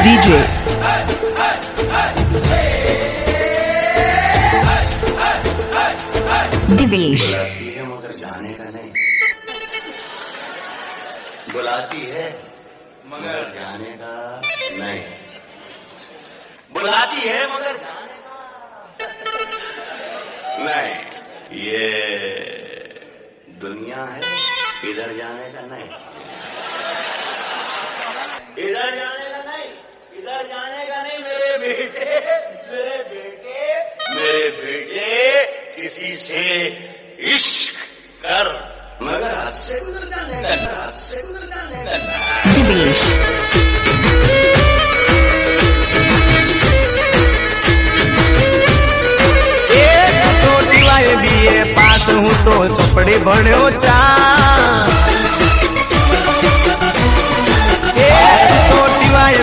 DJ Divesh मगर जाने का नहीं, बुलाती है मगर जाने का नहीं, बुलाती है मगर जाने का नहीं। ये दुनिया है, इधर जाने का नहीं, इधर जाने का नहीं, इधर जाने का नहीं। मेरे बेटे, मेरे बेटे, मेरे बेटे, किसी से इश्क कर मगर हद से गुजर जाने का, हद से गुजर जाने का। दिवेश बीए पास हूँ तो चौपड़ी भण्यो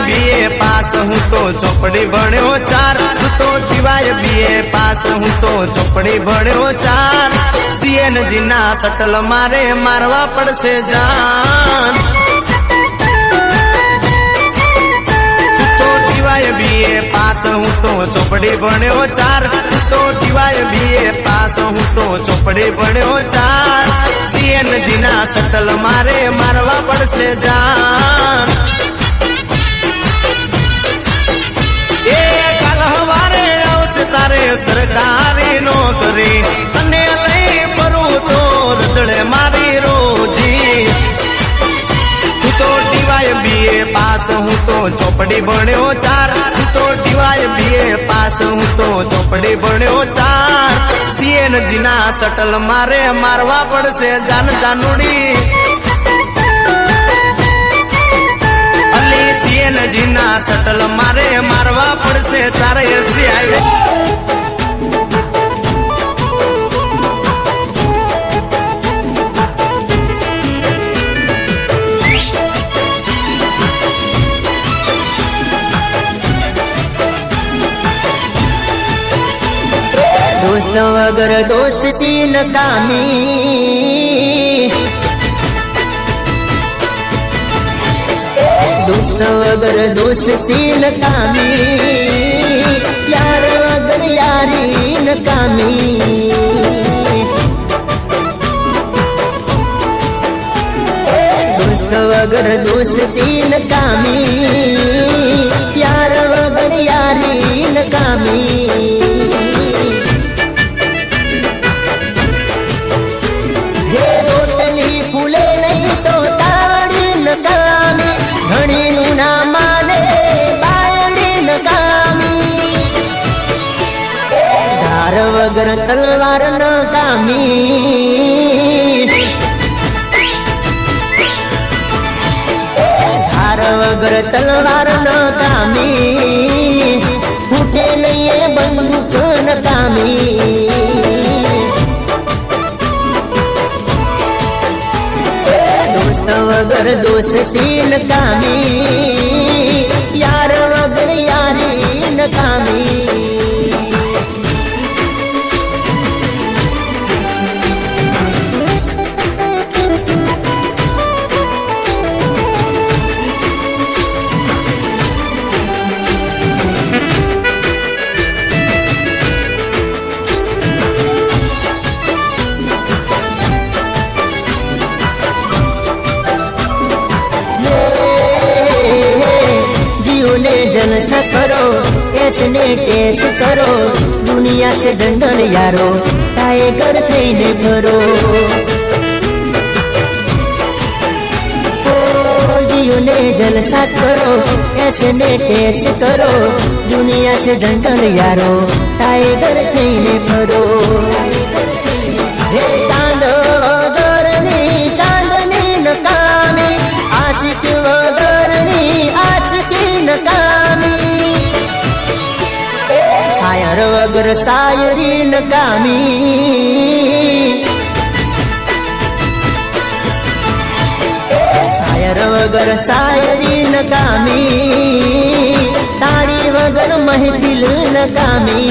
बीए पास हूँ तो चौपड़ी भण्यो चार, तो टीवाय बीए पास हूँ तो चौपड़ी भण्यो चार। सीएनजी ना सटल मारे मारवा पड़से जान, बीए पास हूँ तो चौपड़ी भण्यो चार, तो टीवाय बीए पास हूँ तो चौपड़ी भण्यो चार। सीएनजी ना सटल मारे मारवा पड़से जान। ए कल हमारे आवशे तारे सरकारी नौकरी, अने लई परू तो रदड़े मारी रोजी। तो टीवाय बीए पास हूँ तो चौपड़ी भण्यो चार, तो टीवाय बीए पास हूँ तो चौपड़ी भण्यो चार। सीएनजी ना सटल मारे मारवा पड़से जान जानुड़ी, अली सीएनजी ना सटल मारे मारवा पड़से सारे एसी हाईवे। दोस्त वगर दोस्ती नकामी, दोस्त वगर दोस्ती नकामी, यार वगर यारी नकामी। दोस्त वगर दोस्ती नकामी, यार वगर यारी नकामी। वगर तलवार न कामी, धार वगर तलवार न कामी, फूटे नहीं बंदूक न कामी। दोस्त वगर दोस्ती न कामी, यार वगर यारी न कामी। जलसा करो, ऐसने टेस करो, दुनिया से जंगल यारो, टाइगर थईने भरो। जियो ने जलसा करो, ऐसने टेस करो, दुनिया से जंगल यारो, टाइगर थईने भरो। चांदनी नकामी, आशिक वगरनी आशिकी नकामी। शायर वगर शायरी नकामी, शायर वगर शायरी नकामी, ताड़ी वगर महफिल नकामी।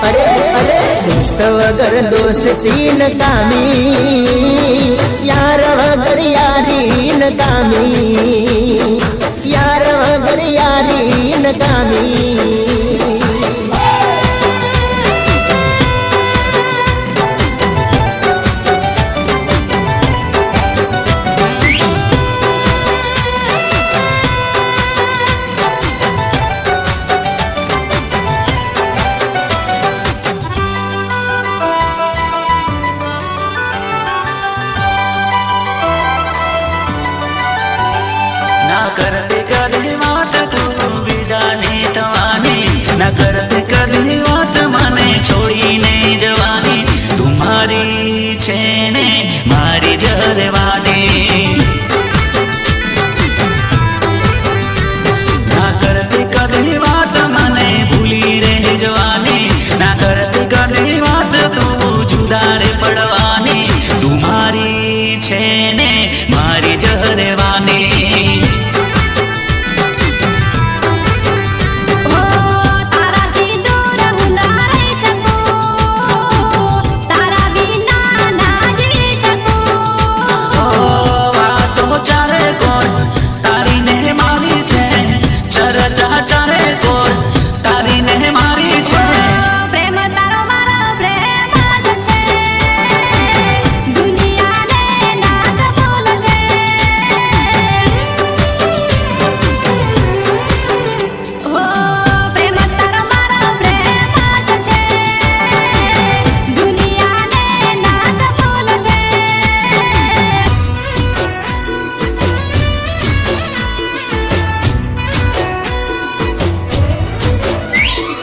अरे अरे दोस्त वगर दोस्ती नकामी, यार वगर यारी નકામી. करते कधी वात तू बीजानी तवानी न करते कधी वात મને છોડીને જવાની તું મારી છે ને મારી જરવાની ના કરતે કદી વાત મને ભૂલી રે જવાની ના કરતે કદી વાત તું જુદા રે પડવાની તું મારી છે ને મારી જરવાની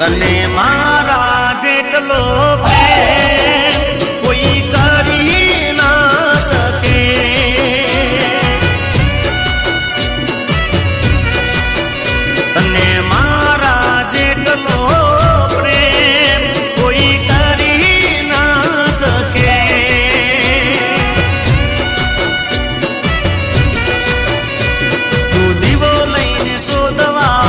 તને મારા જેટલો પ્રેમ કોઈ કરી ના શકે તને મારા જેટલો પ્રેમ કોઈ કરી ના શકે તું દીવો લઈને શોધવા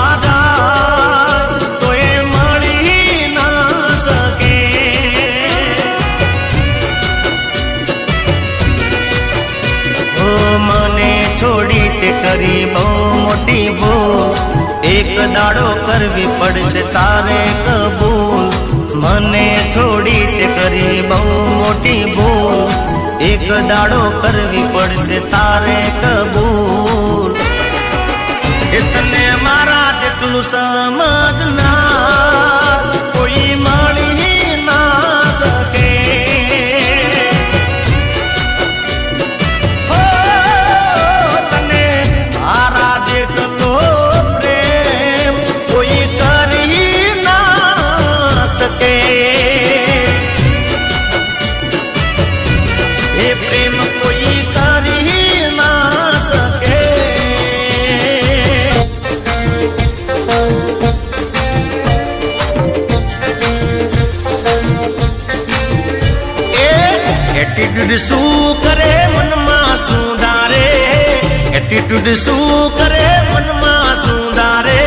મને છોડી તે કરી બહુ મોટી ભૂલ એક દાડો કરવી પડશે તારે કબૂલ મને છોડી તે કરી બહુ મોટી ભૂલ એક દાડો કરવી પડશે તારે કબૂલ એટલે મારા જેટલું સમજનાર કોઈ મળી ના શકે પ્રેમ કોઈ કરી ના શકે એટીટ્યુડ શું કરે મનમાં સુધારે એટીટ્યુડ શું કરે મનમાં સુધારે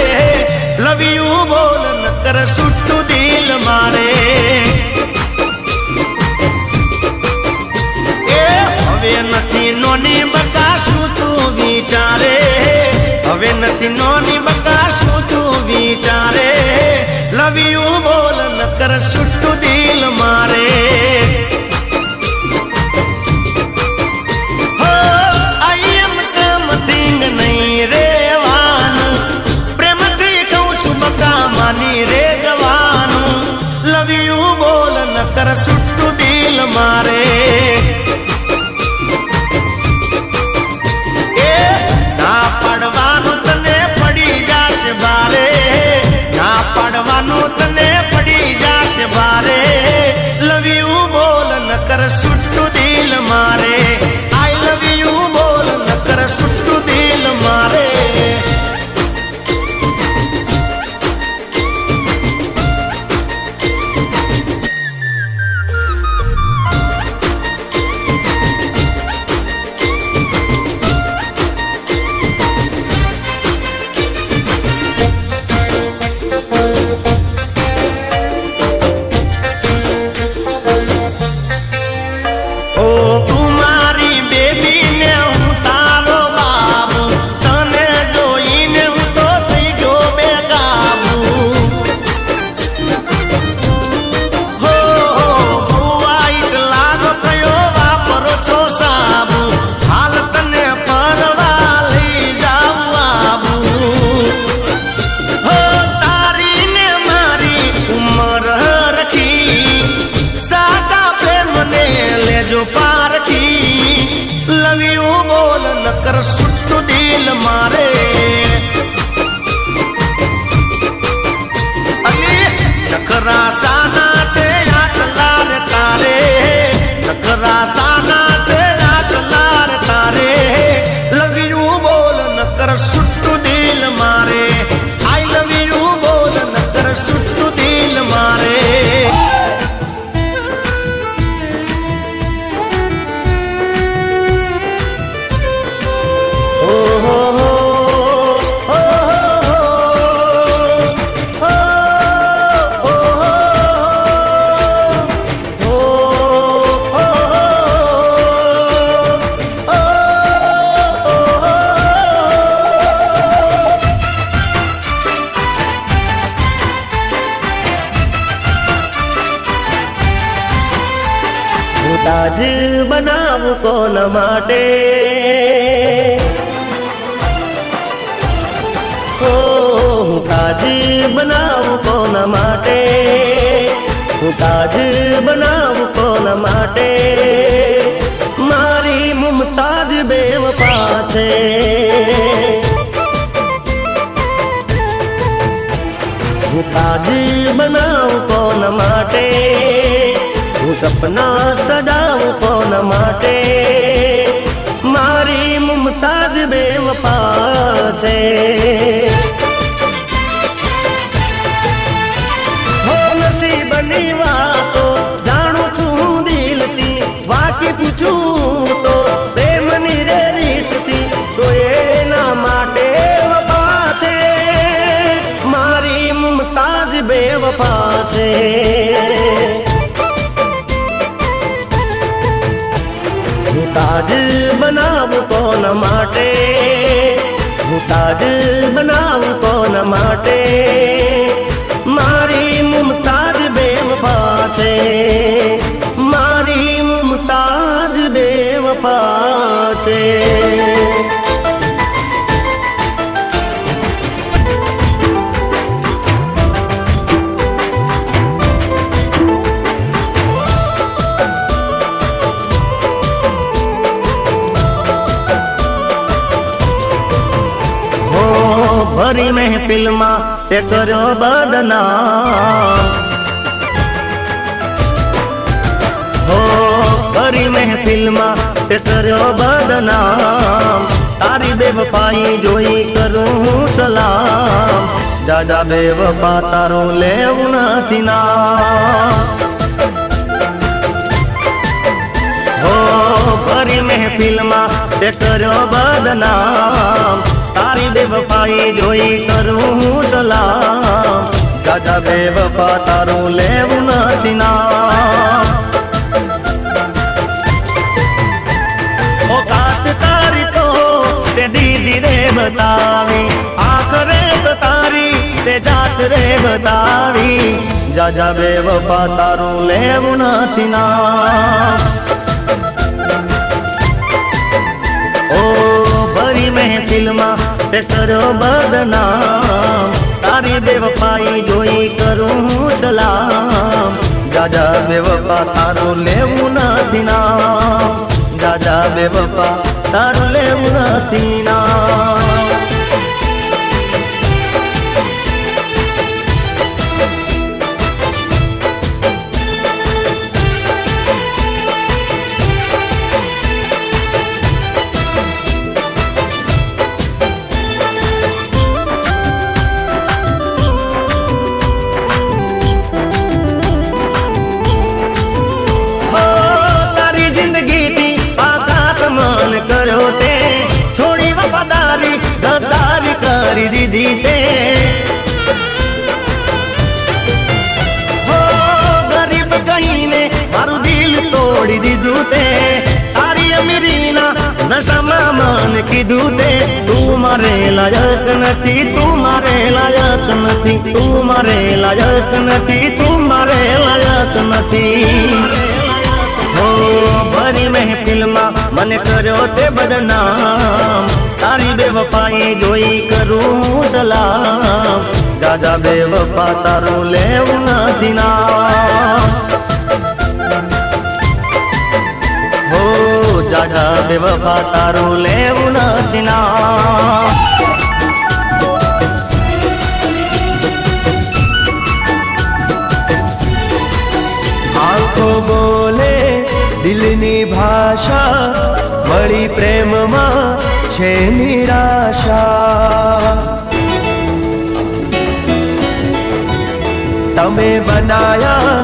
લવ યુ બોલ ન કર સુટ્ટું દિલ મારે હવે નથી નોની બકાશું તું વિચારે હવે નથી નોની બકાશું તું વિચારે લવ યુ બોલ ન કર સુટ્ટું દિલ મારે આઈ એમ સમથિંગ નહીં રેવાનું પ્રેમથી કહું છું બકા માની રે જવાનું લવ યુ બોલ ન કર સુટ્ટું દિલ મારે લવ યુ બોલ નકર સુટ્ટું દિલ મારે અલી નખરા સાના છે આટલા રે તારે નખરા સાના છે આટલા રે તારે લવ યુ બોલ નકર સુટ્ટું દિલ મારે આઈ લવ યુ બોલ નકર સુટ્ટું દિલ મારે તાજ બનાવું કોન માટે હું તાજ બનાવું કોન માટે હું તાજ બનાવું કોન માટે મારી મુમતાજ બેવફા છે હું તાજ બનાવું કોન માટે હું સપના સજાવું કોન માટે મારી મુમતાજ બેવફા છે હો નસીબની વાતો જાણું છું દિલથી વાકી પૂછું તો પ્રેમની રે રીતથી તો એના માટે વફા છે મારી મુમતાજ બેવફા છે તાજ બનાવું કોન માટે હું તાજ બનાવું કોન માટે મારી મુમતાજ બેવફા છે મારી મુમતાજ બેવફા છે ભરી મહેફિલમાં તે કર્યો બદનામ હો ભરી મહેફિલમાં તે કર્યો બદનામ તારી બેવફાઈ જોઈ કરું હું સલામ જાજા બેવફા તારું લેવું નથી નામ હો ભરી મહેફિલમાં તે કર્યો બદનામ તારી બેવફાઈ જોઈ કરું હું સલામ જાજા બેવફા તારું લેવું નથી નામ ઓકાત તારી તો તે દીદી રે બતાવી આંખ રે તારી તે જાત રે બતાવી જાજા બેવફા તારું લેવું નથી નામ ભરી મહેફિલમાં તે કર્યો બદનામ તારી બેવફાઈ જોઈ કરું હું સલામ જાજા બેવફા તારું લેવું નથી નામ જાજા બેવફા તારું લેવું નથી નામ કરી દીધી તે હો ગરીબ કહીને મારું દિલ તોડી દીધું તે તારી અમીરીના નશામાં મન કીધું તે તું મારે લાયક નથી તું મારે લાયક નથી તું મારે લાયક નથી તું મારે લાયક નથી હો ભરી મહેફિલમાં મને કર્યો તે બદનામ તારી બેવફાઈ જોઈ કરું સલામ જાજા બેવફા તારું લેવું નથી નામ હો જાજા બેવફા તારું લેવું નથી ના. આંખો બોલે દિલની ભાષા, મળી પ્રેમમાં છે નિરાશા. તમે બનાયા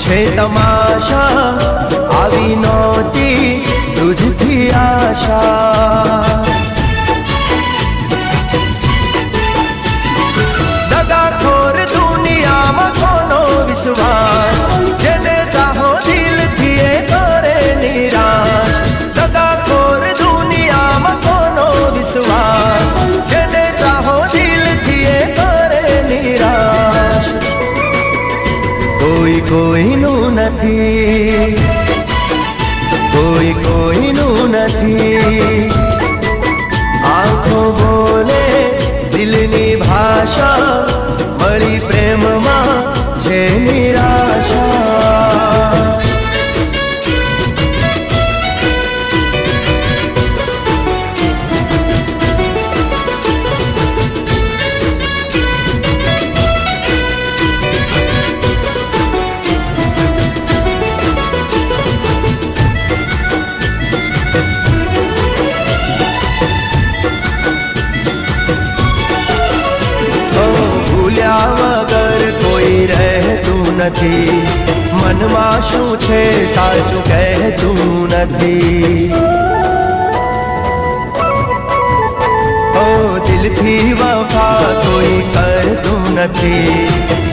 છે તમાશા, આવી નહોતી તુજથી આશા. દગાખોર દુનિયામાં કોનો વિશ્વાસ, જેને ચાહો દિલથી એ કરે નિરાશ. દગાખોર દુનિયામાં કોનો વિશ્વાસ, જેને ચાહો દિલથી એ કરે નિરાશ. કોઈ કોઈનું નથી, કોઈ કોઈનું નથી. આંખો બોલે દિલની ભાષા, મળી પ્રેમમાં છે નિરાશા. વગર કોઈ રહેતું નથી, મનમાં શું છે સાચું કહેતું નથી. ઓ દિલથી વફા કોઈ કરતું નથી,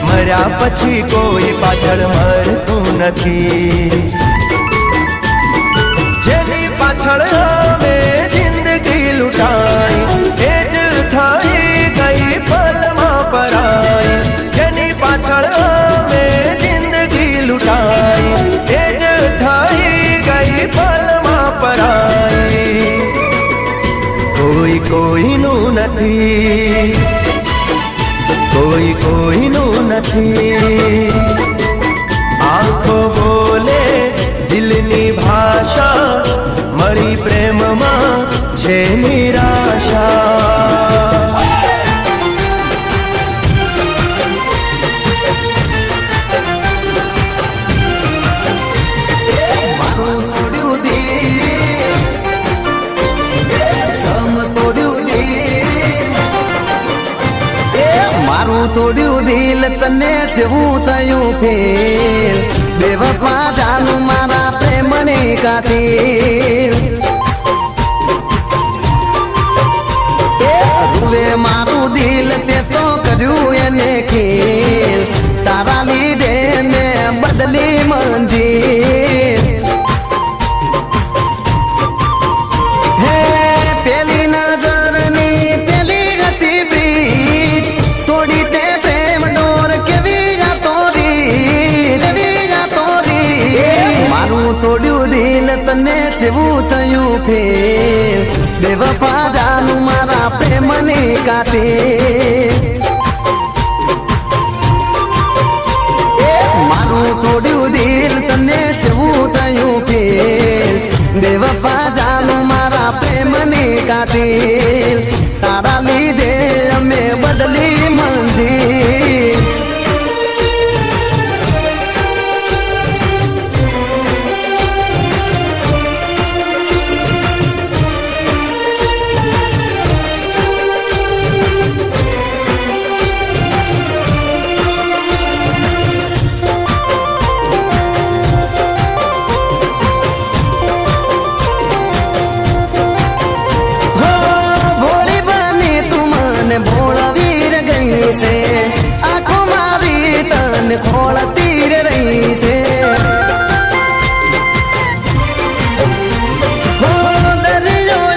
મર્યા પછી કોઈ પાછળ મરતું નથી. જેની પાછળ હવે જિંદગી લૂંટાઈ, એ જ થઈ ગઈ પલમાં પરાઈ. જેની પાછળ હવે જિંદગી લૂંટાઈ, એ જ થઈ ગઈ પલમાં પરાઈ. કોઈ કોઈનું નથી, કોઈ કોઈનું નથી. આંખો બોલે દિલની ભાષા, મળી પ્રેમમાં છે નિરાશા. મારું તોડ્યું દિલ તને જેવું થયું ફેર, બેવફા જાનું મારા પ્રેમની ખાતીર. રૂવે મારું દિલ તે તો કર્યું એને ખેલ, તારા લીધે મેં બદલી મંજીર. હે પેલી નજરની પેલી હતી પ્રીત, તોડી તે પ્રેમ ડોર કેવી જાતોરી. મારું તોડ્યું દિલ તને જેવું થયું ફેર, બેવફા જાનું મારા પ્રેમની ખાતીર. મારું તોડ્યું દિલ તને જેવું થયું ફેર, બેવફા જાનું મારા પ્રેમની ખાતીર. તારા લીધે અમે બદલી મંજીર. ભોળવીર ગઈ છે, આંખો મારી તને ખોળતી રહી છે. દરિયો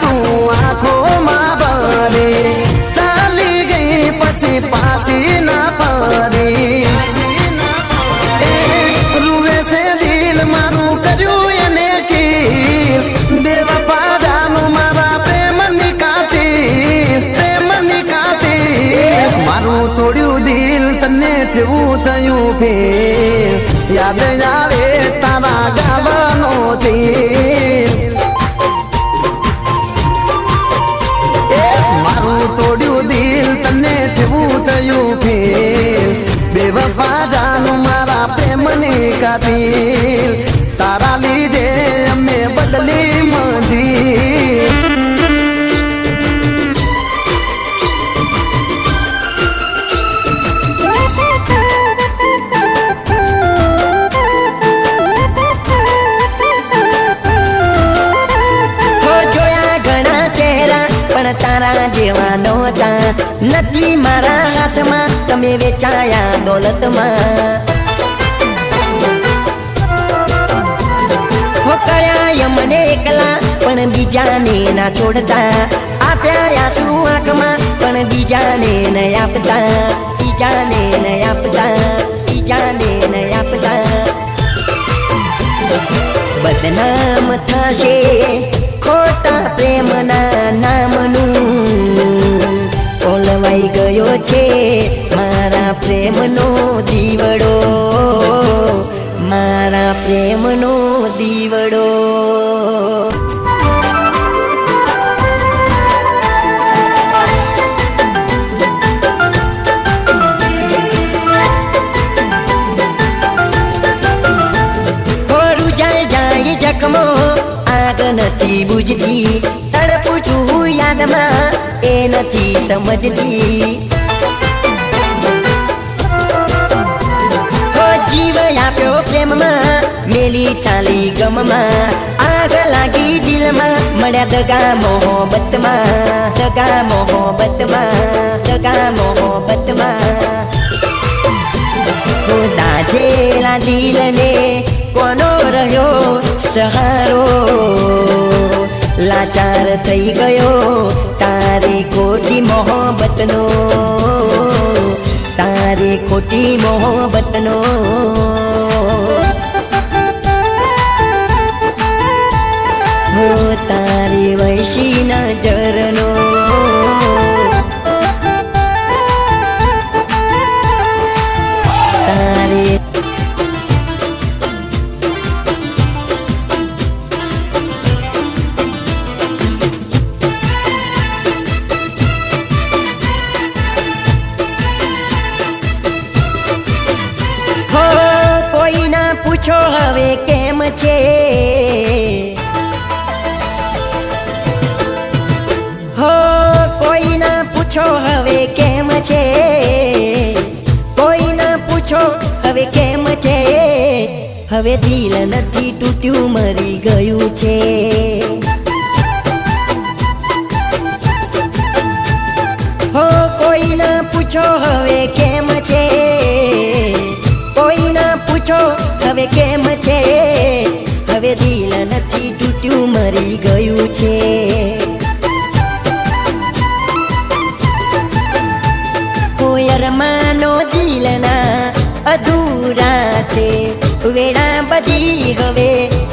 શું આંખોમાં ભરે, ચાલી ગઈ પછી પાછી ના ફરી. રૂવે છે દિલ મારું કર્યું એને કીલ, બેવફા જાનું મારા પ્રેમની ખાતીર. મારું તોડ્યું દિલ તને જેવું થયું ફેર, યાદ આવે તારા ગાવાનો તીર. ઊંચા દિલ તારા લીધે અમે બદલી મંજી તારા જેવા નહોતા નથી મારા હાથમાં તમે વેચાયા દોલતમાં હો કર્યા મને એકલા પણ બીજાને ના છોડતા આપ્યા આંસુ આંખમાં પણ બીજાને ન આપતા બીજાને ન આપતા બીજાને ન આપતા બદનામ થશે ખોટા પ્રેમના નામનું ઓલવાઈ ગયો છે મારા પ્રેમનો દીવડો મારા પ્રેમનો દીવડો જખમો આગ નથી બુજતી તડપું છું યાદમાં એ નથી સમજતી હો જીવ આપ્યો પ્રેમમાં મેલી ચાલી ગમમાં આગ લાગી દિલમાં મળ્યા દગા મોહબ્બતમાં દગા મોહબ્બતમાં દગા મોહબ્બતમાં હો દાજેલા દિલને કોનો રહ્યો સહારો લાચાર થઈ ગયો તારી ખોટી મોહબ્બતનો તારી ખોટી મોહબ્બતનો હો તારી વૈશી નજરનો તારી પૂછો હવે કેમ છે હો કોઈ ના પૂછો હવે કેમ છે કોઈ ના પૂછો હવે કેમ છે હવે દિલ નથી તૂટ્યું મરી ગયું છે હો કોઈ ના પૂછો હવે કેમ છે કોઈ ના પૂછો હવે કેમ છે હવે દિલ નથી તૂટ્યું મરી ગયું છે કોઈ અરમાનો દિલના અધૂરા છે વેળા બધી હવે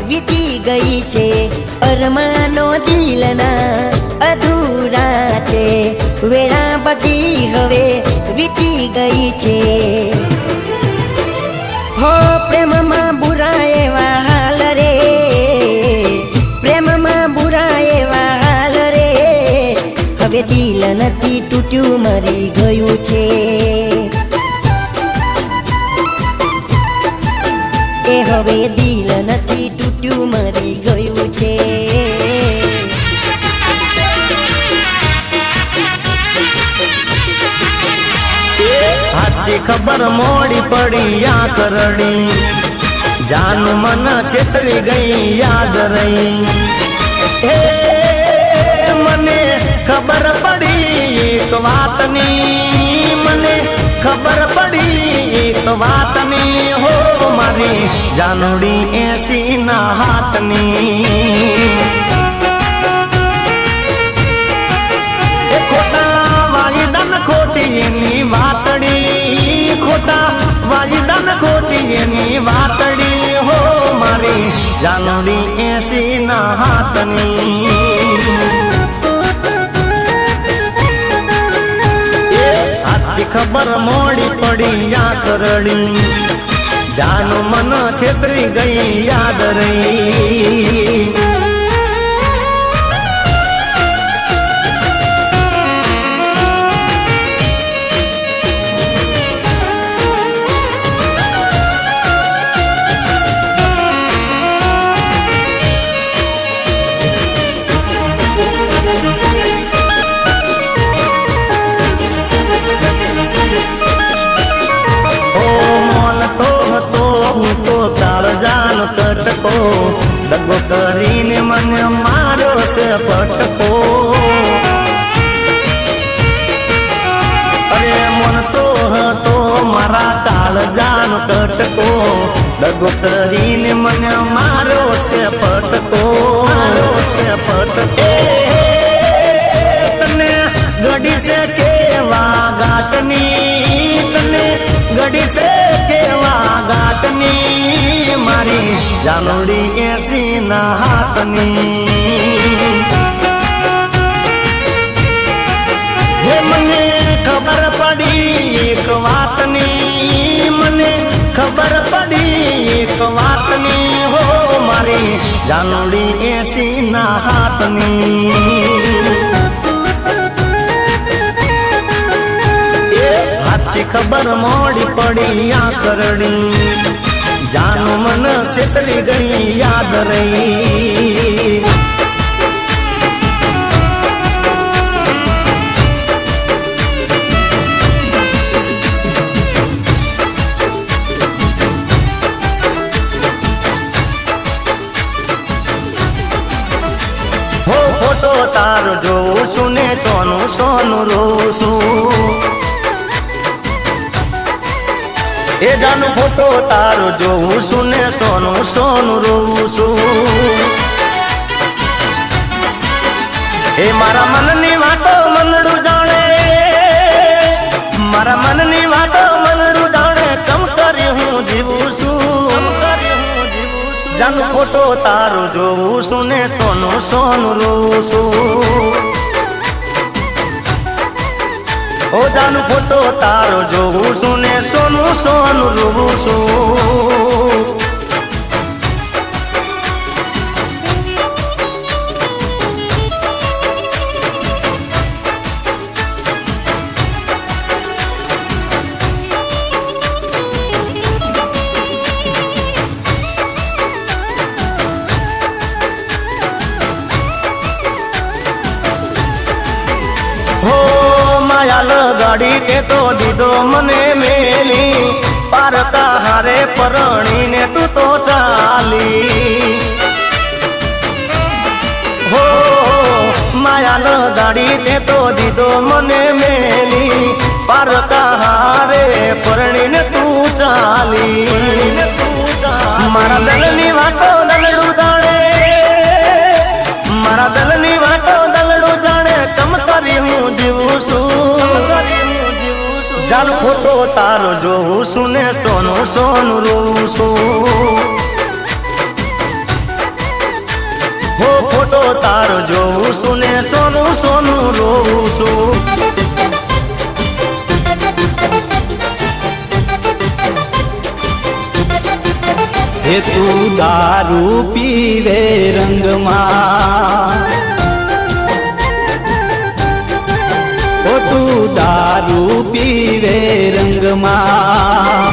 વીતી ગઈ છે અરમાનો દિલના અધૂરા છે વેળા બધી હવે વીતી ગઈ છે હો પ્રેમમાં બુરા એવા હાલ રે પ્રેમમાં બુરા એવા હાલ રે હવે દિલ નથી તૂટ્યું મરી ગયું છે એ હવે દિલ નથી તૂટ્યું મરી ગયું છે સાચી ખબર મોડી પડી આ કરડી જાન મન છેતરી ગઈ યાદ રહી હે મને ખબર પડી એક વાતની મને ખબર પડી એક વાતની હો મારી જાનડી 80 ના હાથની ખોટી એની વાતડી ખોટા વાલિદાન ખોટી એની વાતડી હો મારી જાનડી 80 ના હાથની આછી ખબર મોડી પડી આ કરડી જાન મન છેતરી ગઈ યાદ રહી દગો કરીને મને માર્યો છે પટકો. અરે મન તો હતો મારા કાળજાનો કટકો, દગો કરીને મને માર્યો છે પટકો, માર્યો છે પટકો. તને ગડી છે કેવા ગાંઠની, તને ગડી છે કેવા ગાંઠની, મારી જાનુડી 80 ના હાથની. હે મને ખબર પડી એક વાતની, મને ખબર પડી એક વાતની, હો મારી જાનુડી 80 ના હાથની. હાચી ખબર મોડી પડી આ કરડી, જાનું મન સેસરી ગઈ યાદ રહી. હો ફોટો તારો જોઉં છું ને સોનું સોનું રોઉં છું. એ જાનું ફોટો તારો જોઉં છું ને સોનું સોનું રોઉં છું. એ મારા મનની વાતો મનડું જાણે, મારા મનની વાતો મનડું જાણે, ચમકરી હું જીવું છું. જાનું ફોટો તારો જોઉં છું ને સોનું સોનું રોઉં છું. ઓ જાનું ફોટો તારો જોઉં છું ને સોનું સોનું રોઉં છું. હો માયા લગાડી તે તો દીધો મને મેલી, પારકા હારે પરણીને તું તો ચાલી. હો માયા લગાડી તે તો દીધો મને મેલી, પારકા હારે પરણીને તું ચાલી. મારા દલની વાતો દલડું જાણે, મારા દલની વાતો દલડું જાણે, ચમકારી હું જીવું છું. જાન ફોટો તારો જોઉં છું ને સોનું સોનું રોઉં છું. હો ફોટો તારો જોઉં છું ને સોનું સોનું રોઉં છું. હે તું દારૂ પીવે રંગમાં, ઓ તું દારૂ પીવે રંગમાં,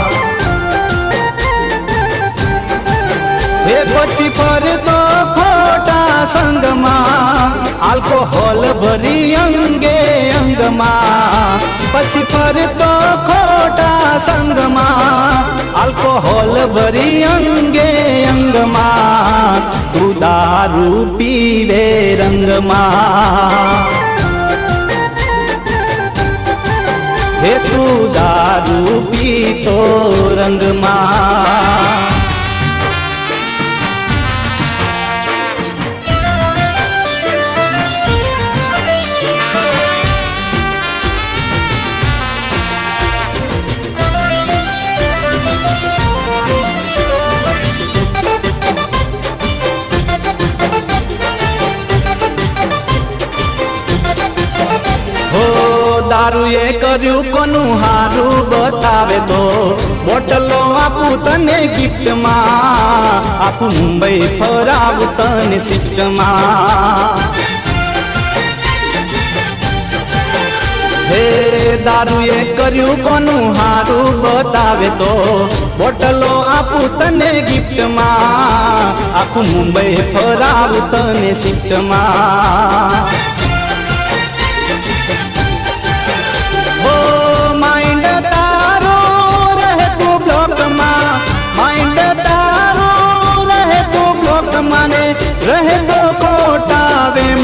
હે પછી ફરતો ખોટા સંગમાં, આલ્કોહોલ ભરી અંગે અંગમાં, પછી ફરતો ખોટા સંગમાં, આલ્કોહોલ ભરી અંગે અંગમાં, તું દારૂ પીવે રંગમાં. હે તું દારૂ પીતો રંગમાં. દારૂ એ કર્યું કોનું હારું બતાવે તો, બોટલો આપું તને ગિફ્ટમાં, આખું મુંબઈ ફરાવું તને શિફ્ટમાં. હે દારૂ એ કર્યું કોનું હારું બતાવે તો, બોટલો આપું તને ગિફ્ટમાં, આખું મુંબઈ ફરાવું તને શિફ્ટમાં.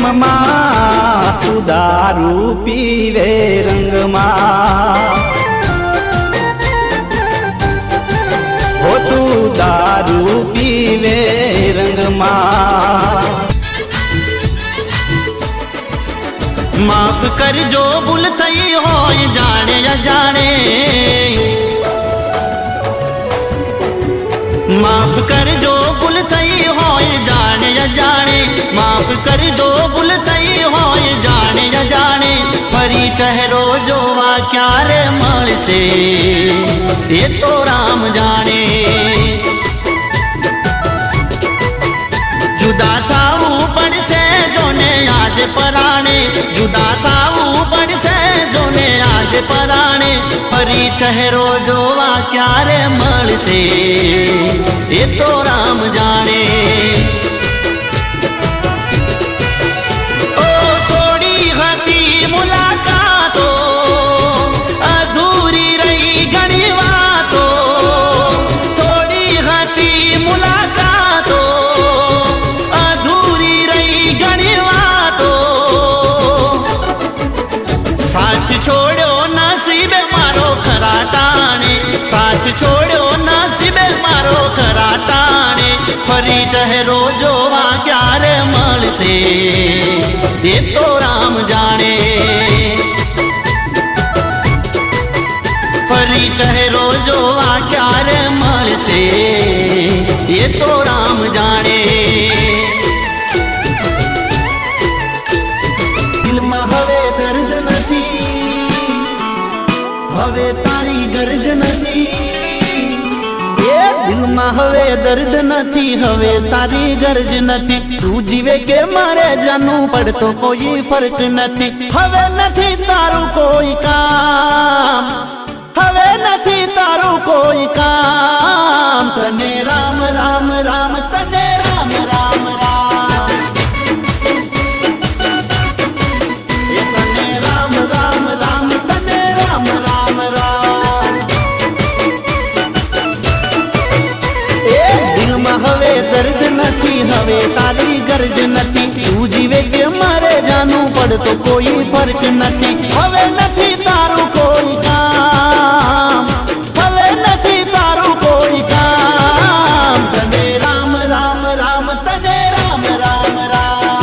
પ્રેમમાં તું દારૂ પીવે રંગમાં હો તું દારૂ પીવે રંગમાં માફ કરજો ભૂલ થઈ હોય જાણે અજાણે માફ કરજો ભૂલ થઈ હોય જાણે અજાણે માફ કરજો ભૂલ થઈ હોય જાણે અજાણે ફરી ચહેરો જોવા ક્યારે મળશે એ તો રામ જાણે જુદા થવું પડશે જોને આજે પરાણે જુદા થવું પડશે જોને આજે પરાણે ફરી ચહેરો જોવા ક્યારે મળશે એ તો રામ જાણે ઓ થોડી હતી મુલાકાતો અધૂરી રહી ઘણી વાતો થોડી હતી મુલાકાતો અધૂરી રહી ઘણી વાતો સાથ છોડ્યો નસીબે મારો ખરા ટાણે સાથ છોડ્યો નસીબે મારો ખરા ટાણે ફરી ચહેરો જોવા ક્યારે મળશે તે તો રામ જાણે ફરી ચહેરો જોવા ક્યારે મળશે એ તો રામ જાણે દિલમાં હવે દર્દ નથી હવે તારી ગરજ નથી એ દિલમાં હવે દર્દ નથી હવે તારી ગરજ નથી તું જીવે કે મારે જાનું પડતો કોઈ ફરક નથી હવે નથી તારું કોઈ કામ હવે નથી તારું કોઈ કામ તને રામ રામ રામ તને રામ રામ રામ એ તને રામ રામ રામ તને રામ રામ રામ એ દિલમાં હવે દર્દ નથી હવે તારી ગરજ નથી તું જીવે કે મારે જાનું પડતો કોઈ ફરક નથી હવે નથી તારું કોઈ કામ હવે નથી તારું કોઈ કામ તને રામ રામ રામ તને રામ રામ રામ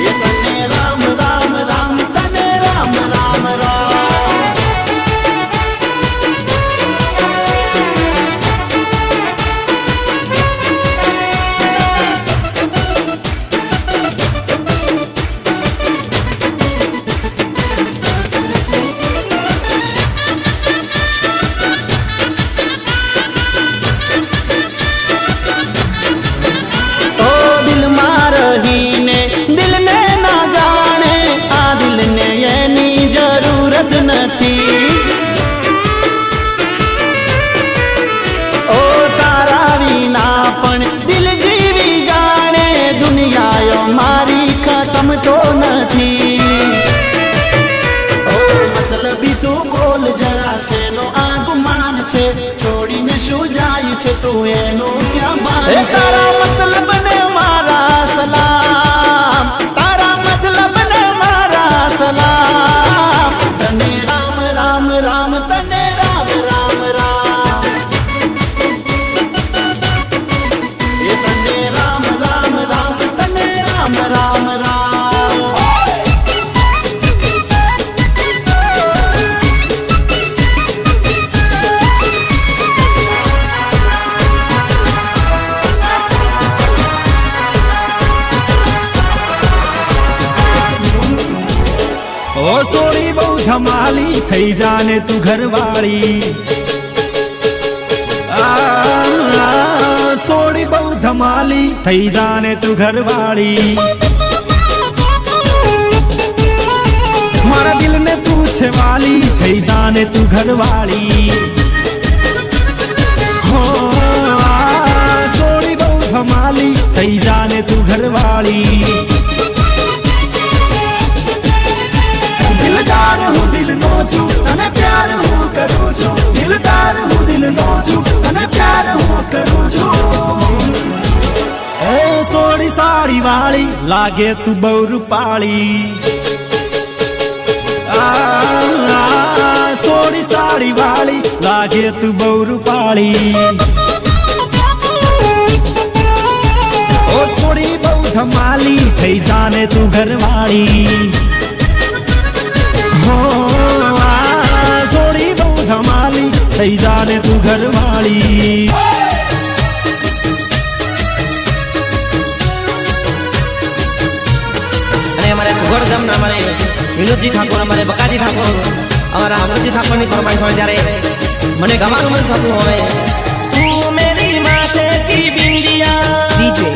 એ તને રામ રામ રામ તને રામ રામ રામ ઓ દિલમાં રહીને દિલને ના જાણે આ દિલને એની જરૂરત નથી ઓ તારા વિના પણ દિલ જીવી જાણે દુનિયાઓ મારી ખતમ તો નથી ઓ મતલબી તું બોલ જરા શેનો આ ગુમાન છે છોડીને શું જાય છે તું એનું ક્યાં માન છે તારા મતલબ ને મારા સલામ તારા મતલબ ને મારા સલામ તને રામ રામ રામ તને રામ રામ રામ એ તને રામ રામ રામ તને રામ રામ રામ ઓ સોરી બહુ ધમાલી થઈ જાને તું ઘરવાળી સોરી બહુ ધમાલી થઈ જાને તું ઘરવાળી મારા દિલને તું છે વાલી થઈ જાને તું ઘરવાળી હો સોરી બહુ ધમાલી થઈ જાને તું ઘરવાળી દિલદાર હું દિલનો છું અને પ્યાર હું કરું છું દિલદાર હું દિલનો છું અને પ્યાર હું કરું છું એ સોડી સાડી વાળી લાગે તું બહુ રૂપાળી સોડી સાડી વાળી લાગે તું બહુ રૂપાળી ઓ સોડી બહુ ધમાલી થઈ જાને તું ઘરવાળી હો સોડી બહુ ધમાલી થઈ જાને તું ઘરવાળી हमारे सुगरदम हमारे विनोद जी ठाकुर हमारे बकाजी ठाकुर हमारा अमृत जी ठाकुर की फरमाइश हो जा रहे मने गवानु मन थतु होवे तू मेरी माथे की बिंदिया डीजे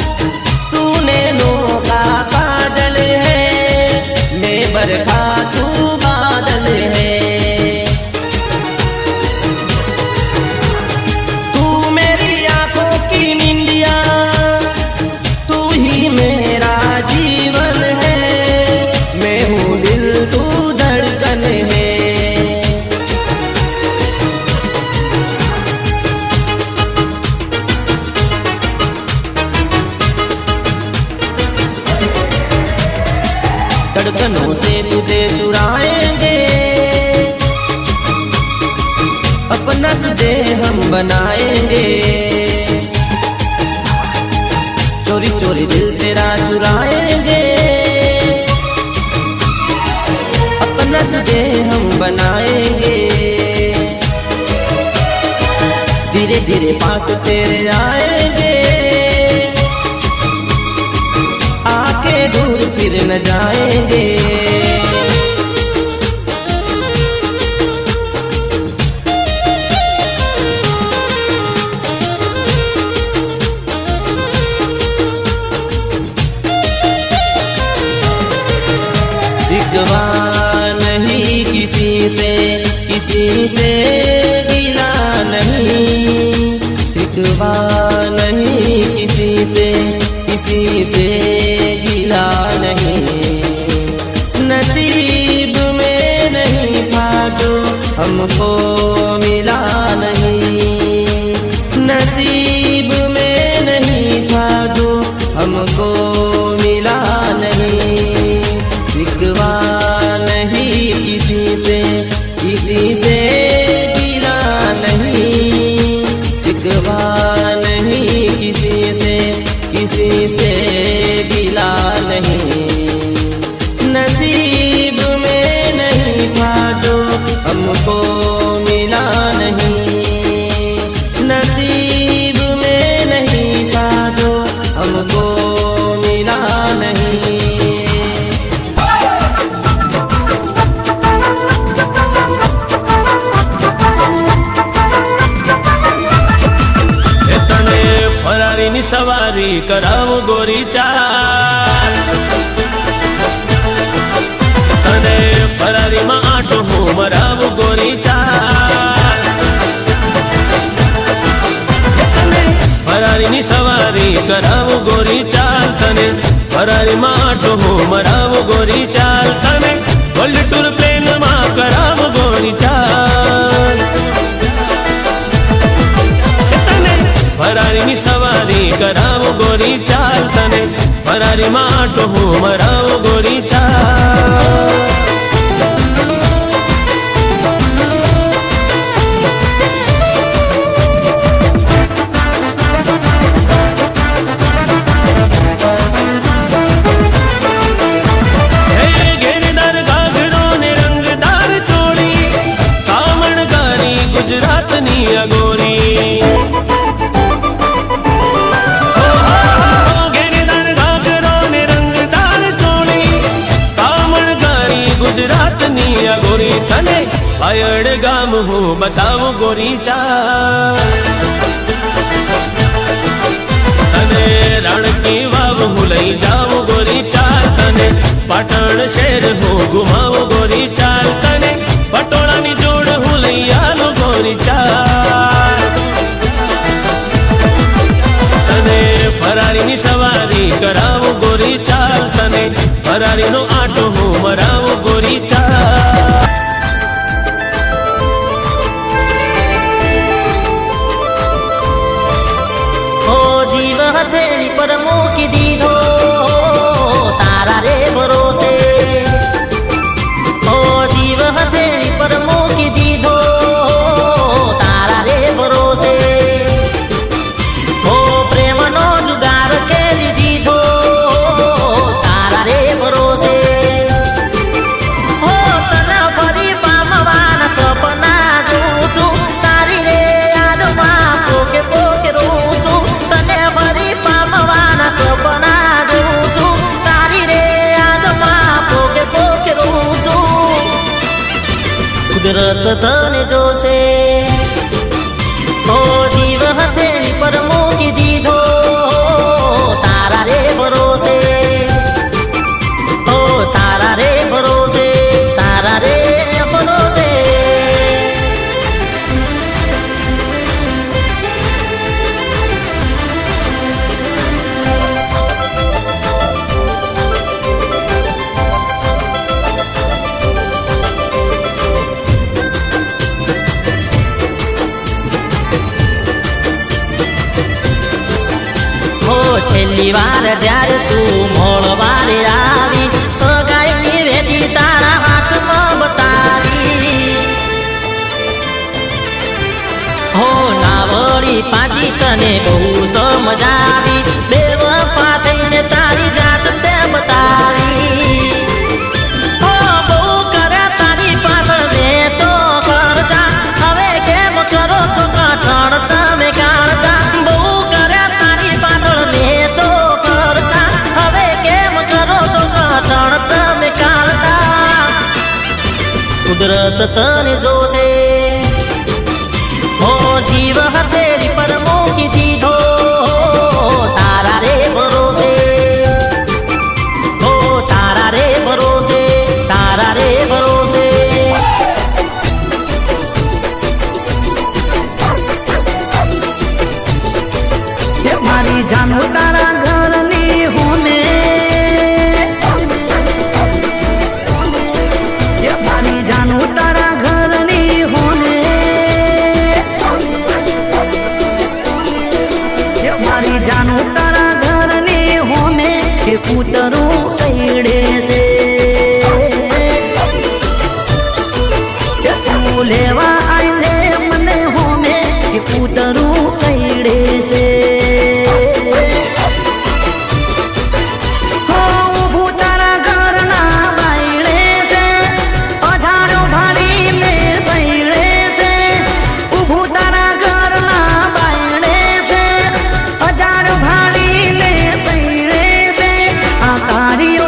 तूने नो का काजल है मैं बरखा तू बादल है तू मेरी आंखों की निंदिया तू ही मेरा जीवन है मैं हूँ दिल तू धड़कन है धड़कनों से तुझे चुराएंगे अपना तुझे हम बनाएंगे चोरी चोरी दिल तेरा चुराएंगे अपना तुझे हम बनाएंगे धीरे धीरे पास तेरे आएंगे आके दूर फिर न जाएंगे सिकवा नहीं किसी से गिला नहीं सिकवा नहीं किसी से गिला नहीं नसीब में नहीं था जो हमको मिला नहीं नसीब में नहीं था जो हमको मिला नहीं सिकवा नहीं किसी से गिला नहीं सिकवा नहीं किसी से गिला नहीं नसीब में नहीं था जो हमको मिला नहीं नसीब में नहीं था जो हमको मिला नहीं ફરારીની સવારી કરાવું ગોરી ચાલ તને ફરારીમાં આટો હું મરાવું ગોરી ચાલ તને ફરારીની સવારી કરાવું ગોરી ચાલ તને ફરારીમાં આટો હું મરાવું ગોરી ચાલ તને વર્લ્ડ ટૂર પ્લેનમાં કરાવું ગોરી ચાલ ફરારીની સવારી કરાવું ગોરી ચાલ તને ફરારીમાં આટો હું મરાવું ગોરી ચાલ ઘેરદાર ઘાઘરો ને રંગદાર ચોળી કામણગારી ગુજરાતની અગોરી ગુજરાતની અગોરી તને પાયડ ગામ હું બતાવું ગોરી ચાલ તને રાણકી વાવ હું લઈ જાઉં ગોરી ચાલ તને પાટણ શહેર હું ઘુમાવું ગોરી ચાલ તને પટોળાની જોડ હું લઈ આવું ગોરી ચાલ તને ફરારીની સવારી કરાવું ગોરી ચાલ તને ફરારીનો આટો હું મરાવું ગોરી ચાલ ओ जीव हथेली पर मूकी दीधो કુદરત તને જોશે ઓ જીવ હથેળી પર મૂકી દીધો તારા રે ભરોસે ઓ તારા રે ભરોસે તારા રે ભરોસે છેલ્લી વાર જ્યારે તું મોળવારે આવી સગાઈની વેટી તારા હાથમાં બતાવી હો નાવડી પાછી તને બહુ સમજાવી બેવફા થઈને તારી જાત તે બતાવી હો બહુ કર્યા તારી પાછળ મેં તો ખર્ચા હવે કેમ કરો છો કઠણ તમે કાળજા બહુ કર્યા તારી પાછળ મેં તો ખર્ચા હવે કેમ કરો છો કઠણ તમે કાળજા કુદરત તને જોશે ઓ જીવ હથેળી પર મૂકી દીધો તારા રે ભરોસે ઓ તારા રે ભરોસે તારા રે ભરોસે મારી જાનો તારા ઘરની હોમે મારી જાનો તારા ઘરની હોમે મારી જાનો તારા ઘરની હોમે એ કૂતરું કઈડે છે તું લેવા આઈને મને હોમે એ કૂતરું કઈડે છે તારીઓ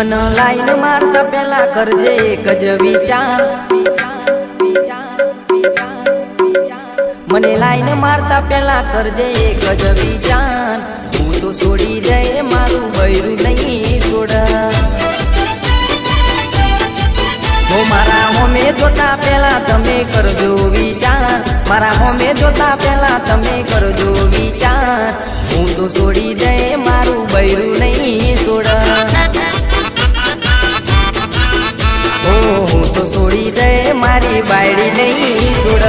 મન લાઈન મારતા પેલા કરજે એક જ વિચાર મને લાઈન મારતા પેલા કરજે એક જ વિચાર હું તો છોડી જાય મારું બૈરું નહીં છોડ મારા હોમે જોતા પેલા તમે કરજો વિચાર મારા હોમે જોતા પેલા તમે કરજો વિચાર હું તો છોડી જાય મારું બૈરું નહીં છોડ હું તો છોડી જાય મારી બાયડી નહીં છોડ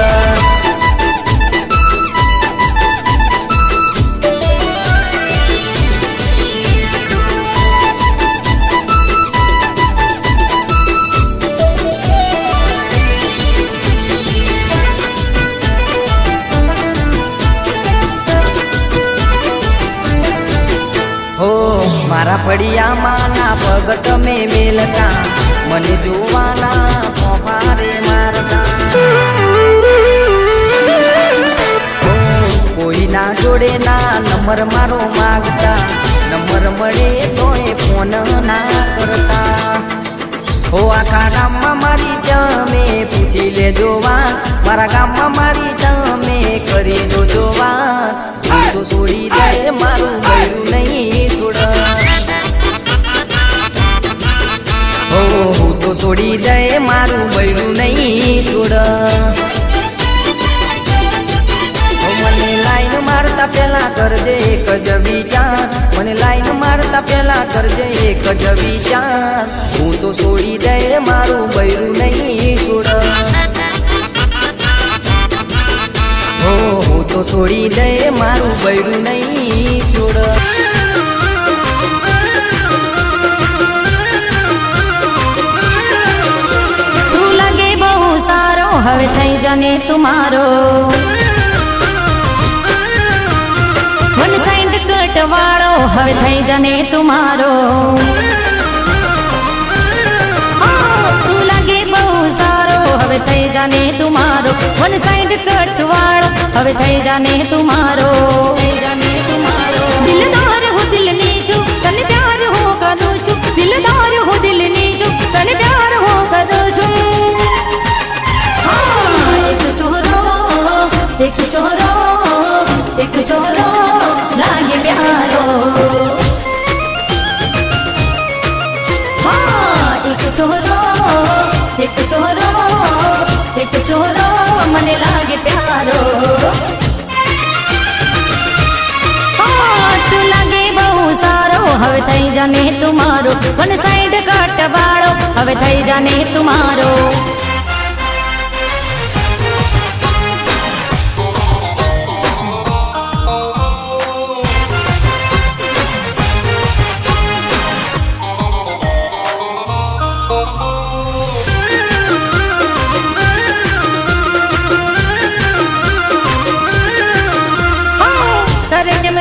મારા ફળિયામાં ના પગ તમે મેલતા મને જોવાના પોપારે મારતા કોઈના જોડે ના નંબર મારો માગતા નંબર મળે તોય ફોન ના કરતા હો આખા ગામમાં મારી તમે પૂછી લેજો વાત મારા ગામમાં મારી તમે કરી દો જોવાન હું તો છોડી જાય મારું બૈરું નહીં છોડ હું તો છોડી જાય મારું બૈરું નહીં છોડ મને લાઈન મારતા પેલા કરજે એક જ વિચાર મને લાઈન મારતા પેલા કરજે એક જ વિચાર હું તો છોડી જાય મારું બૈરું નહીં છોડ હું તો છોડી જાય મારું બૈરું નહીં છોડ હવે થઈ જાને તુમારો વન સાઈડ કટ વાળો હવે થઈ જાને તુમારો તું લાગે બહુ સારો હવે થઈ જાને તુમારો વન સાઈડ કટ વાળો હવે થઈ જાને તુમારો દિલદાર હું દિલની છું તને પ્યાર હું કરું છું દિલદાર હું દિલની છું તને પ્યાર હું કરું છું एक छोरो लागे प्यारो हाँ एक छोरो मने लागे प्यारो हाँ तू लागे बहु सारो हवे थई जाने तुम्हारो वन साइड काट बाड़ो हवे थई जाने तुम्हारो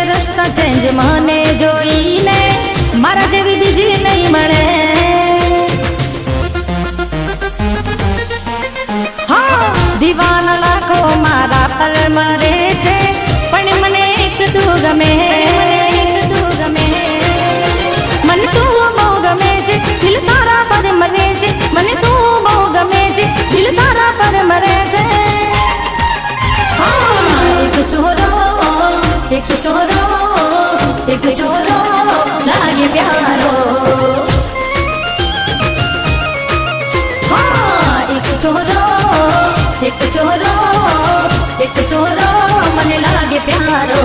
રસ્તા ચેન્જ મને જોઈને મારા જેવી બીજી નહીં મળે હા દીવાના લાખો મારા પર મરે છે પણ મને એક તું ગમે મને તું બહુ ગમે છે દિલ તારા પર મરે છે મને તું બહુ ગમે છે દિલ તારા પર મરે છે હા એક छोरो लागे प्यारो हाँ एक छोरो मने लागे प्यारो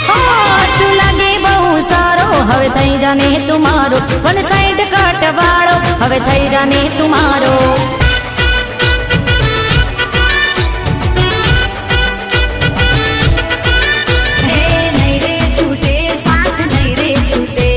हाँ तू लागे बहु सारो हवे थई जाने तुम्हारो वन साइड काट वाड़ो हवे थई जाने तुम्हारो छूटे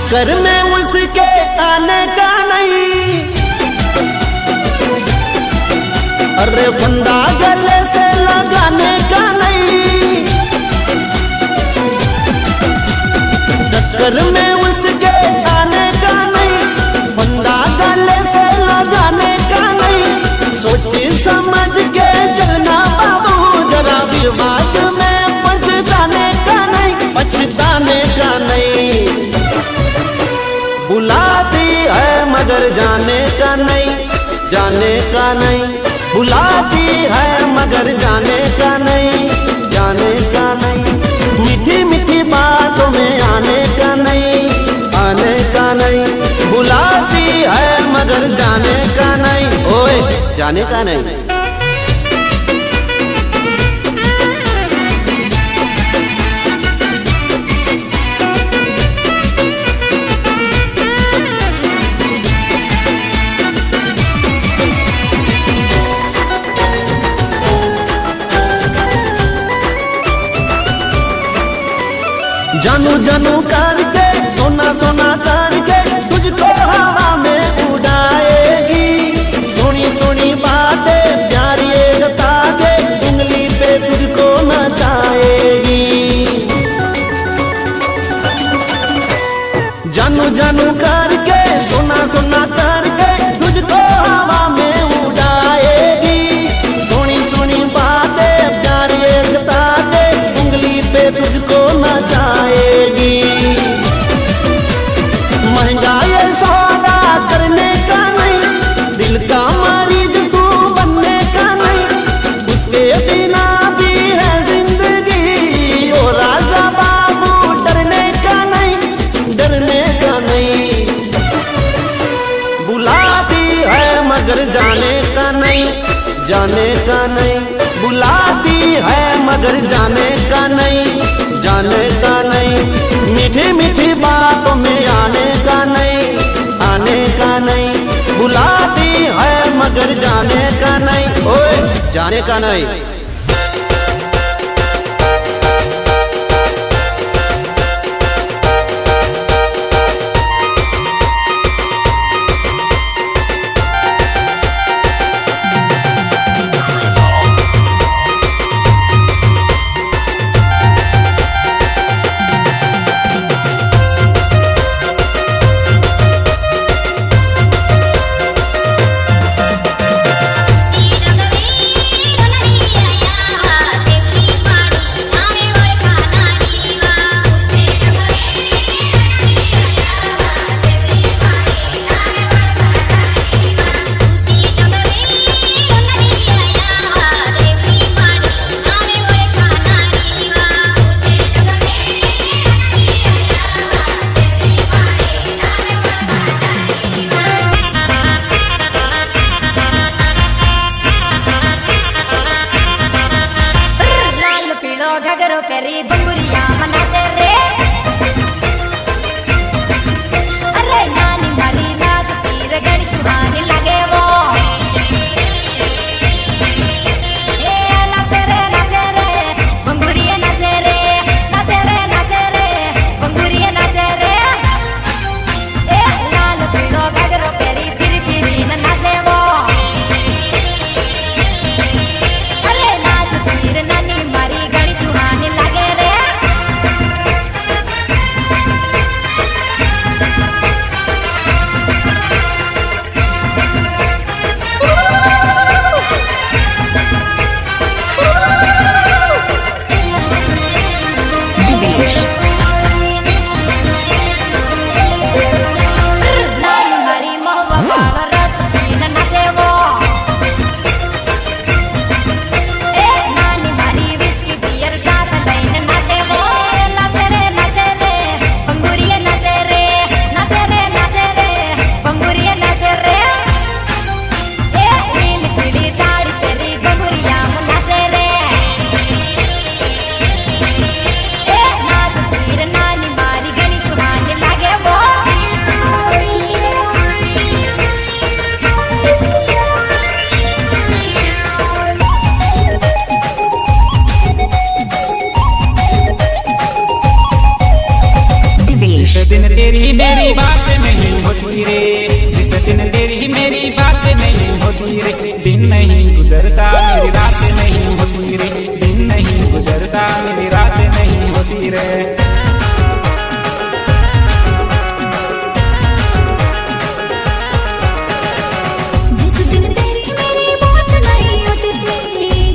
चक्कर में उसके आने का नहीं, अरे फंदा गले से लगाने का नहीं, चक्कर में उसके आने का नहीं, फंदा गले से लगाने का नहीं। सोच समझ के चलना बाबू, जरा विवाद में पछताने का नहीं, पछताने का नहीं। बुलाती है मगर जाने का नहीं, जाने का नहीं। बुलाती है मगर जाने का नहीं, जाने का नहीं। मीठी मीठी बातों में आने का नहीं, आने का नहीं। बुलाती है मगर जाने का नहीं, ओए जाने का नहीं। जानू जानू करके सोना सोना करके तुझको हवा में उड़ाएगी, सोनी सोनी बातें प्यारी जता के उंगली पे तुझको नचाएगी। जानू जानू करके सोना सोना करके तुझको हवा में उड़ाएगी, सोनी सोनी बातें प्यारी जता के उंगली पे तुझको नचाएगी। महंगा ये सौदा करने का नहीं, दिल का मरीज तू बनने का नहीं, उसके बिना भी है जिंदगी। ओ राजा बाबू डरने का नहीं, डरने का नहीं। बुलाती है मगर जाने का नहीं, जाने का नहीं। बुलाती है मगर जाने का नहीं, जाने का नहीं। मीठी मीठी बातों में आने का नहीं, आने का नहीं। बुलाती है मगर जाने का नहीं, ओए जाने का नहीं। घगरो पेरी बंगुरिया मनाचे रे, अरे नानी मारी नाचती रे घड़ी सुहानी लगे वो। ए नाचे रे बंगुरिया नाचे रे, नाचे रे बंगुरिया नाचे रे। ए लाल पीड़ो घगरो पेरी फिरी फिरी नाचे वो, अरे नाचती रे नानी मारी घड़ी सुहानी लगे रे। तेरी मेरी बात नहीं होती रे, जिस दिन तेरी मेरी बात नहीं होती रे, दिन नहीं गुजरता मेरी रात नहीं होती रे, दिन नहीं गुजरता मेरी रात नहीं होती रे। जिस दिन तेरी मेरी बात नहीं होती रे,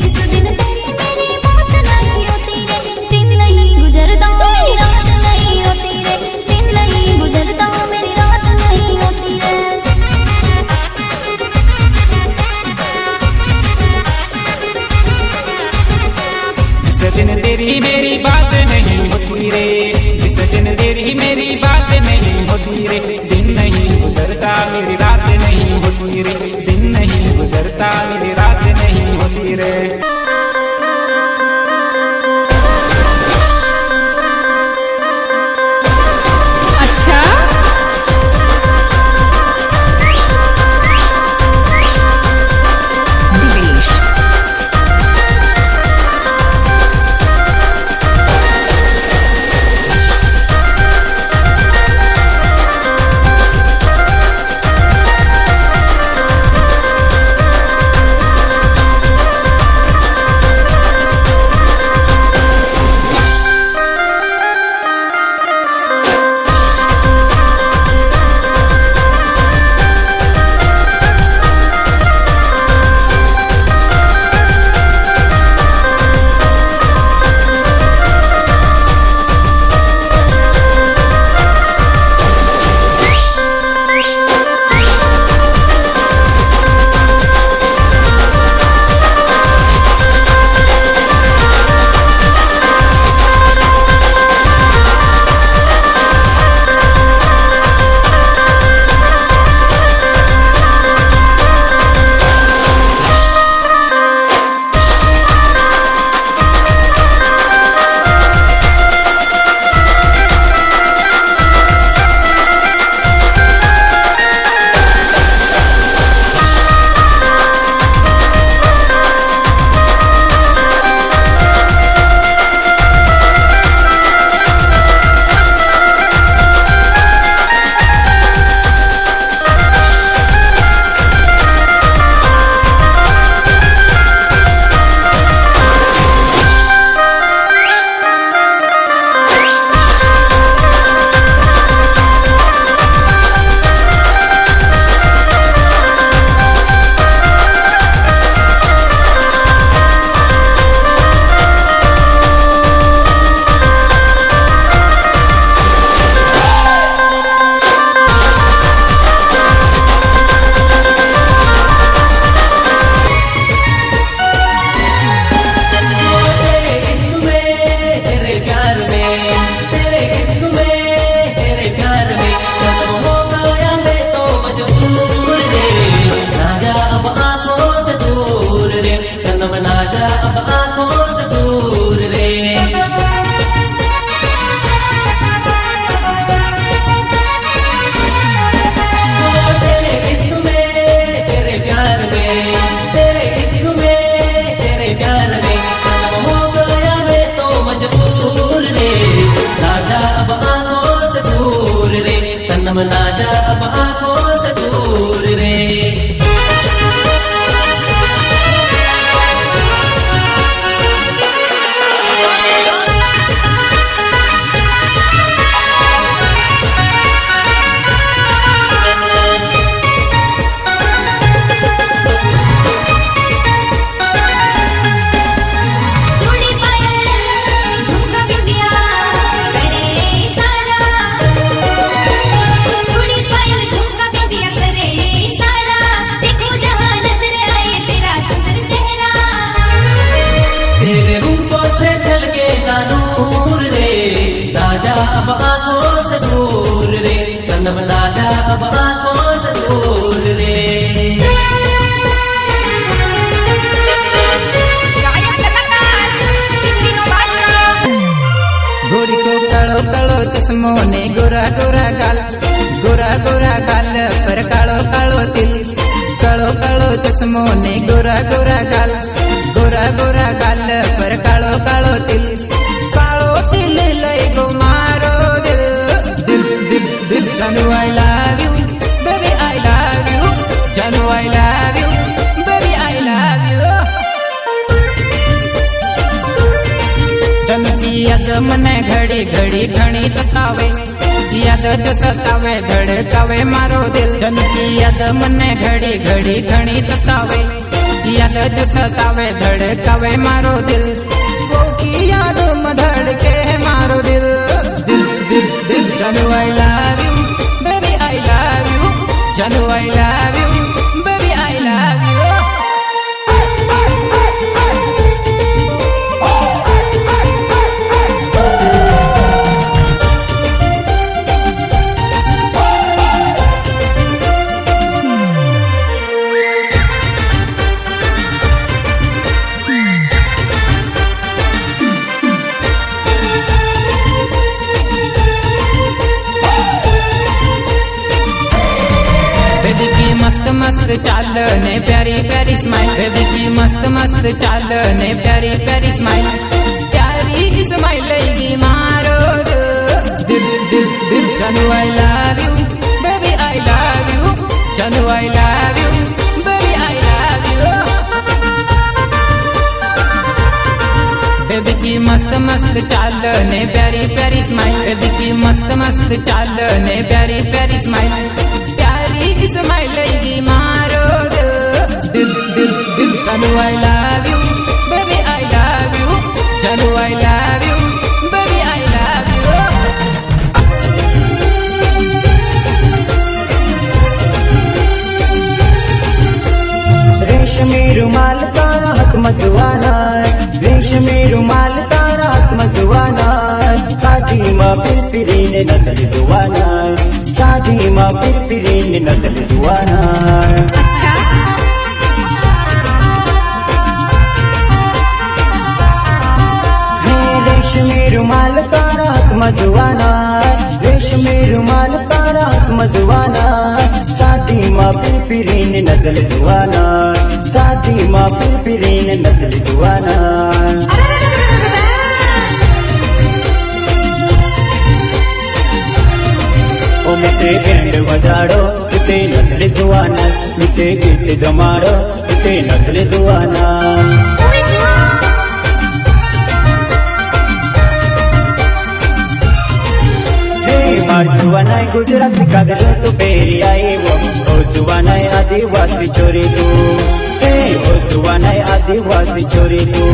जिस दिन तेरी मेरी बात नहीं होती रे, दिन नहीं गुजरता मेरी रात नहीं होती रे, दिन नहीं गुजरता मेरी रात नहीं होती रे। जिस दिन तेरी मेरी बात नहीं होती रे, जिस दिन तेरी मेरी बात नहीं होती रे, दिन नहीं गुजरता मेरी रात नहीं होती रे, दिन नहीं गुजरता मेरी रात नहीं होती रे। अच्छा दिवेश चश्मो ने गोरा गोरा गाल पर कालो कालो तिल, कालो कालो चश्मो ने गोरा गोरा गाल पर कालो कालो तिल, कालो तिल लई गो मारो दिल दिल दिल घड़ी घणी सतावे याद जो सतावे धड़कावे मारो दिल जन की याद मने घड़ी घड़ी घणी सतावे याद जो सतावे धड़कावे मारो दिल वो की याद में धड़के मारो दिल दिल दिल दिल जानू I love you baby I love you जानू I love you baby I love you मस्त चाल ने प्यारी प्यारी स्माइल बेबी की मस्त मस्त चाल ने प्यारी प्यारी स्माइल प्यारी स्माइल लेगी मारो दिल दिल दिल जानू I love you baby I love you जानू I love you baby I love you baby की मस्त मस्त चाल ने प्यारी प्यारी स्माइल बेबी की मस्त मस्त चाल ने प्यारी प्यारी स्माइल स्माइल लेगी मारो दिल दिल दिल जानू I love you baby I love you जानू I love you baby I love you रेशमी रुमाल तारा हाथ मधुआना रेशमी रुमाल तारा हाथ मधुआना शादी माँ पिरपिरी ने नजर दुआना शादी माँ पिरपिरी ने नजर दुआना रेशमी रुमाल तारा हाथ मधुआना रेशमी रुमाल तारा हाथ मधुआना शादी माँ पिरपिरी ने नजर दुआना शादी माँ पिरपिरी ने नजर दुआना ओ मिते बैंड बजाड़ो मिते नजर दुआना मिते गीत जमाड़ो मिते नजर दुआना मार जुआनाय गुजराती कागजो तो पेरी आई वो ओ जुआनाय आदिवासी छोरी तू ओ जुआनाय आदिवासी छोरी तू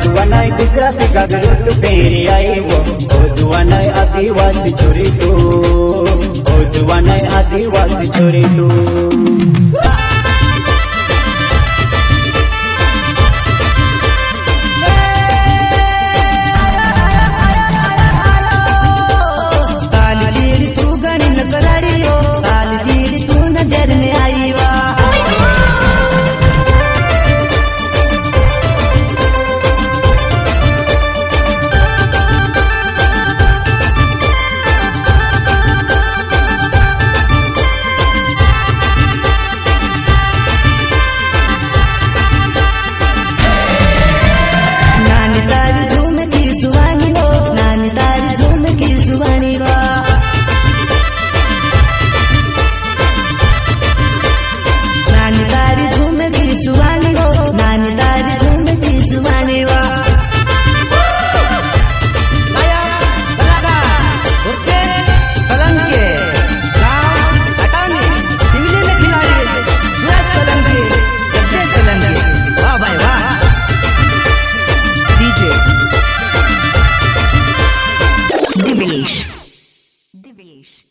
जुआनाय गुजराती कागजो तो पेरी आई वो ओ जुआनाय आदिवासी छोरी तू ओ जुआनाय आदिवासी छोरी तू Divesh.